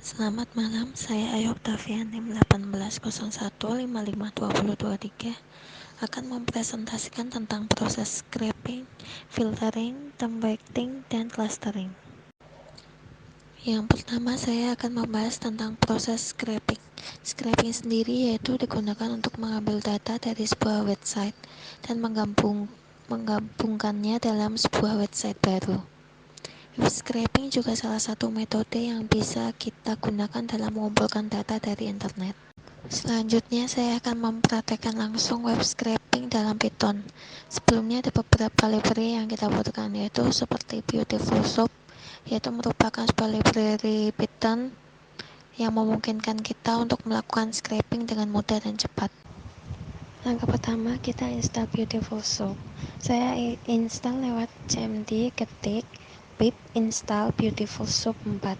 Selamat malam, saya Ayu Octavian NIM 1801552023 akan mempresentasikan tentang proses scraping, filtering, templating, dan clustering. Yang pertama, saya akan membahas tentang proses scraping. Scraping sendiri yaitu digunakan untuk mengambil data dari sebuah website dan menggabungkannya dalam sebuah website baru. Web scraping juga salah satu metode yang bisa kita gunakan dalam mengumpulkan data dari internet. Selanjutnya, saya akan mempraktekkan langsung web scraping dalam Python. Sebelumnya ada beberapa library yang kita butuhkan, yaitu seperti Beautiful Soup, yaitu merupakan sebuah library Python yang memungkinkan kita untuk melakukan scraping dengan mudah dan cepat. Langkah pertama, kita install Beautiful Soup. Saya install lewat cmd ketik pip install Beautiful Soup 4.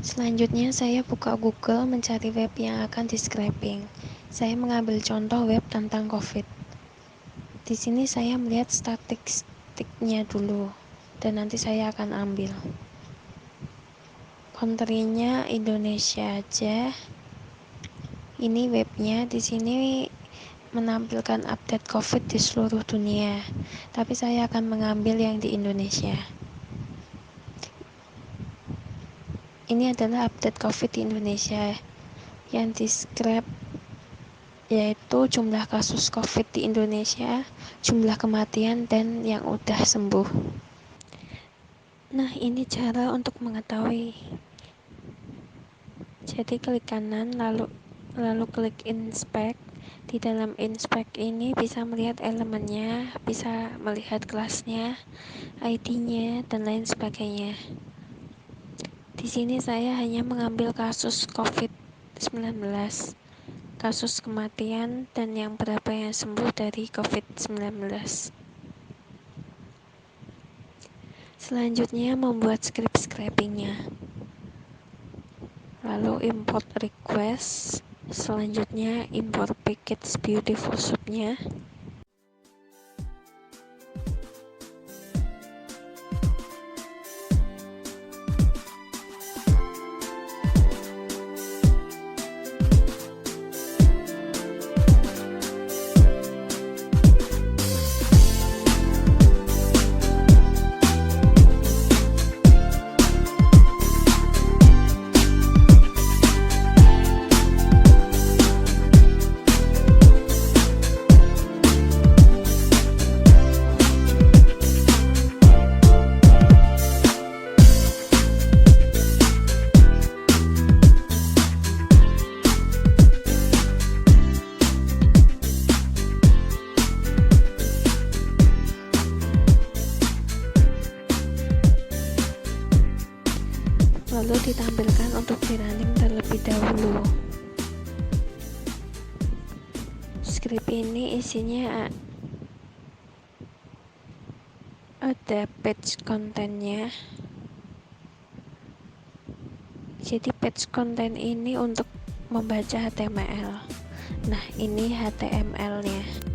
Selanjutnya, saya buka Google mencari web yang akan di scraping. Saya mengambil contoh web tentang COVID. Di sini saya melihat statistiknya dulu, dan nanti saya akan ambil. Country-nya Indonesia aja. Ini webnya, di sini menampilkan update COVID di seluruh dunia, tapi saya akan mengambil yang di Indonesia. Ini adalah update COVID di Indonesia yang di scrap, yaitu jumlah kasus COVID di Indonesia, jumlah kematian, dan yang udah sembuh. Nah, ini cara untuk mengetahui. Jadi klik kanan, lalu klik inspect. Di dalam inspect ini bisa melihat elemennya, bisa melihat kelasnya, ID-nya, dan lain sebagainya. Di sini saya hanya mengambil kasus COVID-19, kasus kematian, dan yang berapa yang sembuh dari COVID-19. Selanjutnya membuat script scrapingnya. Lalu import request. Selanjutnya import package Beautiful Soup-nya. Lalu ditampilkan untuk di-running terlebih dahulu. Script ini isinya ada page kontennya. Jadi page konten ini untuk membaca HTML. Nah, ini HTML-nya.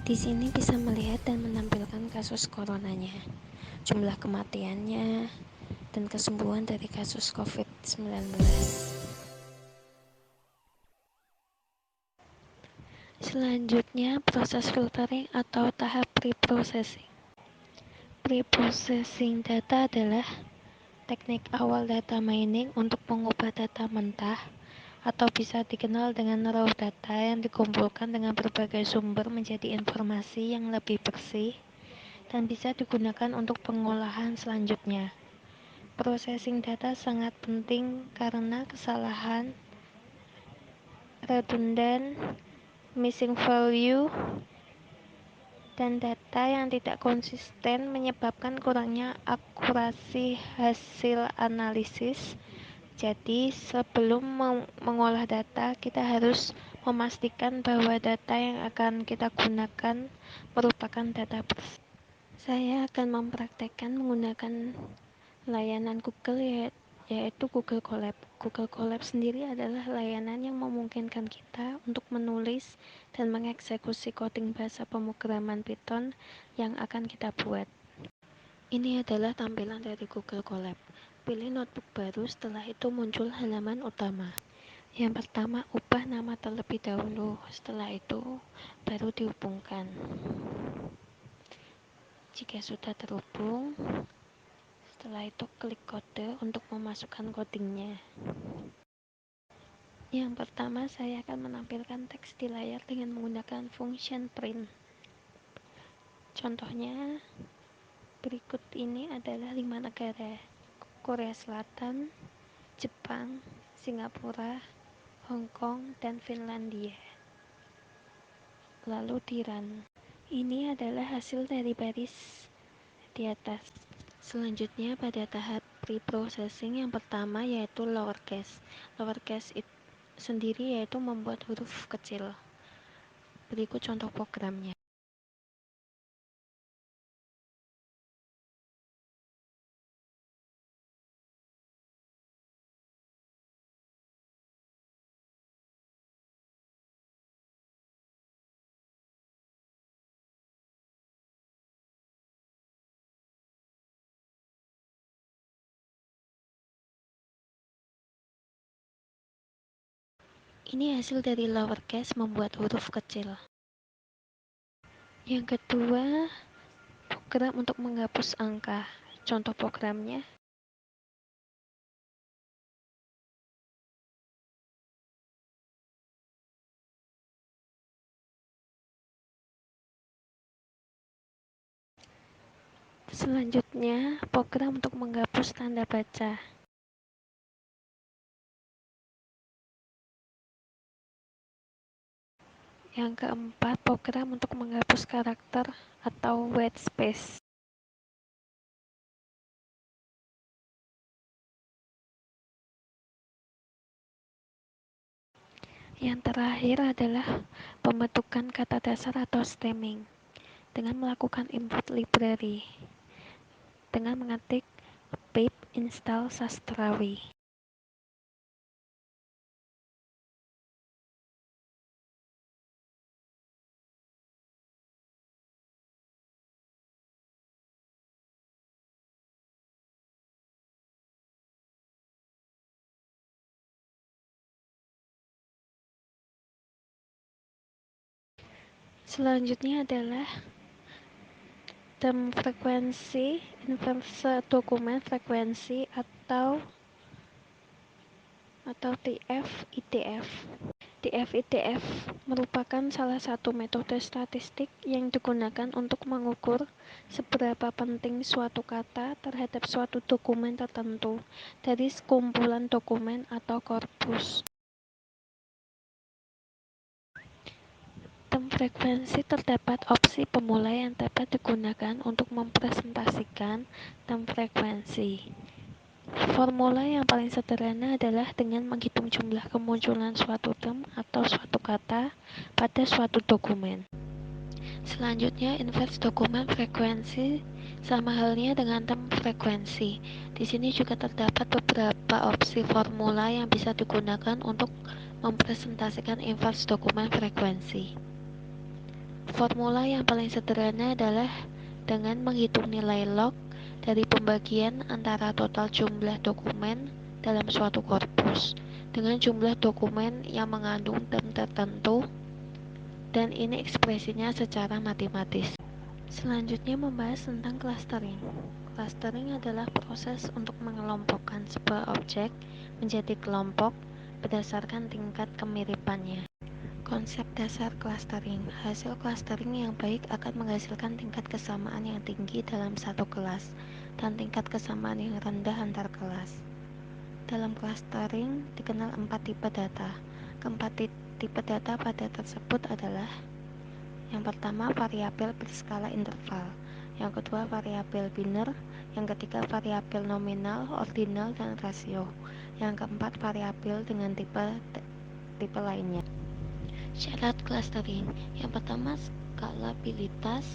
Di sini bisa melihat dan menampilkan kasus coronanya, jumlah kematiannya, dan kesembuhan dari kasus COVID-19. Selanjutnya, proses filtering atau tahap pre-processing. Pre-processing data adalah teknik awal data mining untuk mengubah data mentah atau bisa dikenal dengan raw data yang dikumpulkan dengan berbagai sumber menjadi informasi yang lebih bersih dan bisa digunakan untuk pengolahan selanjutnya. Processing data sangat penting karena kesalahan, redundant, missing value, dan data yang tidak konsisten menyebabkan kurangnya akurasi hasil analisis. Jadi, sebelum mengolah data, kita harus memastikan bahwa data yang akan kita gunakan merupakan data bersih. Saya akan mempraktekkan menggunakan layanan Google yaitu Google Colab. Google Colab sendiri adalah layanan yang memungkinkan kita untuk menulis dan mengeksekusi coding bahasa pemrograman Python yang akan kita buat. Ini adalah tampilan dari Google Colab. Pilih notebook baru, setelah itu muncul halaman utama. Yang pertama, ubah nama terlebih dahulu, setelah itu baru dihubungkan. Jika sudah terhubung, setelah itu klik kode untuk memasukkan codingnya. Yang pertama, saya akan menampilkan teks di layar dengan menggunakan function print. Contohnya, berikut ini adalah 5 negara: Korea Selatan, Jepang, Singapura, Hong Kong, dan Finlandia. Lalu di run. Ini adalah hasil dari baris di atas. Selanjutnya pada tahap pre-processing yang pertama yaitu lowercase. Lowercase sendiri yaitu membuat huruf kecil. Berikut contoh programnya. Ini hasil dari lowercase membuat huruf kecil. Yang kedua, program untuk menghapus angka. Contoh programnya. Selanjutnya, program untuk menghapus tanda baca. Yang keempat, program untuk menghapus karakter atau white space. Yang terakhir adalah pembentukan kata dasar atau stemming dengan melakukan input library dengan mengetik pip install sastrawi. Selanjutnya adalah term frekuensi, inverse dokumen frekuensi atau TF-IDF. TF-IDF merupakan salah satu metode statistik yang digunakan untuk mengukur seberapa penting suatu kata terhadap suatu dokumen tertentu dari sekumpulan dokumen atau korpus. Term frekuensi terdapat opsi pemula yang dapat digunakan untuk mempresentasikan term frekuensi. Formula yang paling sederhana adalah dengan menghitung jumlah kemunculan suatu term atau suatu kata pada suatu dokumen. Selanjutnya, inverse dokumen frekuensi sama halnya dengan term frekuensi. Di sini juga terdapat beberapa opsi formula yang bisa digunakan untuk mempresentasikan inverse dokumen frekuensi. Formula yang paling sederhana adalah dengan menghitung nilai log dari pembagian antara total jumlah dokumen dalam suatu korpus dengan jumlah dokumen yang mengandung term tertentu, dan ini ekspresinya secara matematis. Selanjutnya membahas tentang clustering. Clustering adalah proses untuk mengelompokkan sebuah objek menjadi kelompok berdasarkan tingkat kemiripannya. Konsep dasar clustering. Hasil clustering yang baik akan menghasilkan tingkat kesamaan yang tinggi dalam satu kelas dan tingkat kesamaan yang rendah antar kelas. Dalam clustering dikenal 4 tipe data. Keempat tipe data pada tersebut adalah: yang pertama, variabel berskala interval; yang kedua, variabel biner; yang ketiga, variabel nominal, ordinal, dan rasio; yang keempat, variabel dengan tipe lainnya. Syarat clustering: yang pertama, skalabilitas;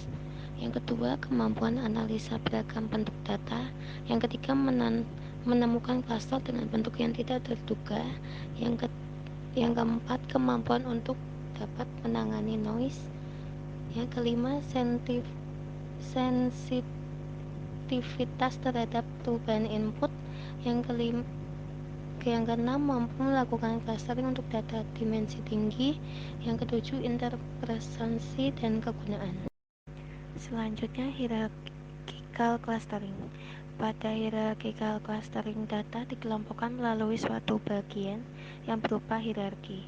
yang kedua, kemampuan analisa beragam bentuk data; yang ketiga, menemukan klaster dengan bentuk yang tidak terduga; yang keempat, kemampuan untuk dapat menangani noise; yang kelima, sensitivitas terhadap perubahan input; yang keenam, mampu melakukan clustering untuk data dimensi tinggi; yang ketujuh, interpretasi dan kegunaan. Selanjutnya, hierarchical clustering. Pada hierarchical clustering, data dikelompokkan melalui suatu bagian yang berupa hierarki,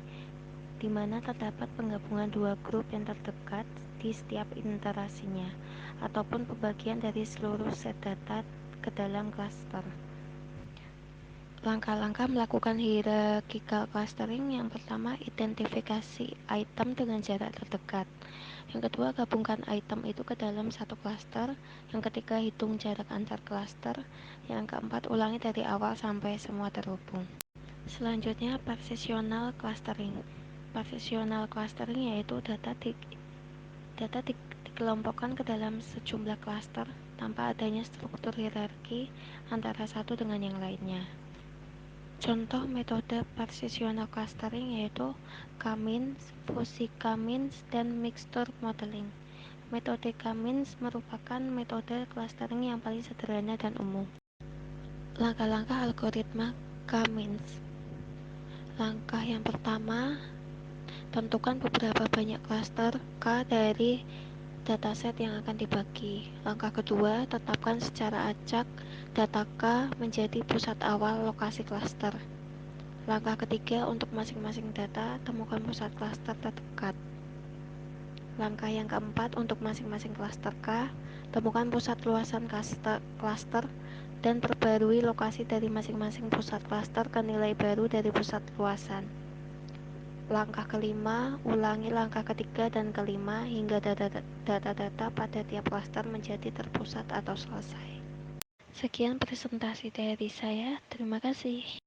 di mana terdapat penggabungan dua grup yang terdekat di setiap iterasinya, ataupun pembagian dari seluruh set data ke dalam cluster. Langkah-langkah melakukan hierarchical clustering: yang pertama, identifikasi item dengan jarak terdekat; yang kedua, gabungkan item itu ke dalam satu cluster; yang ketiga, hitung jarak antar cluster; yang keempat, ulangi dari awal sampai semua terhubung. Selanjutnya, partitional clustering. Partitional clustering yaitu data dikelompokkan ke dalam sejumlah cluster tanpa adanya struktur hierarki antara satu dengan yang lainnya. Contoh metode partitional clustering yaitu K-means, fusi K-means, dan mixture modeling. Metode K-means merupakan metode clustering yang paling sederhana dan umum. Langkah-langkah algoritma K-means. Langkah yang pertama, tentukan beberapa banyak cluster K dari dataset yang akan dibagi. Langkah kedua, tetapkan secara acak data K menjadi pusat awal lokasi cluster. Langkah ketiga, untuk masing-masing data, temukan pusat cluster terdekat. Langkah yang keempat, untuk masing-masing cluster K, temukan pusat luasan cluster dan perbarui lokasi dari masing-masing pusat cluster ke nilai baru dari pusat luasan. Langkah kelima, ulangi langkah ketiga dan kelima hingga data-data pada tiap cluster menjadi terpusat atau selesai. Sekian presentasi dari saya, terima kasih.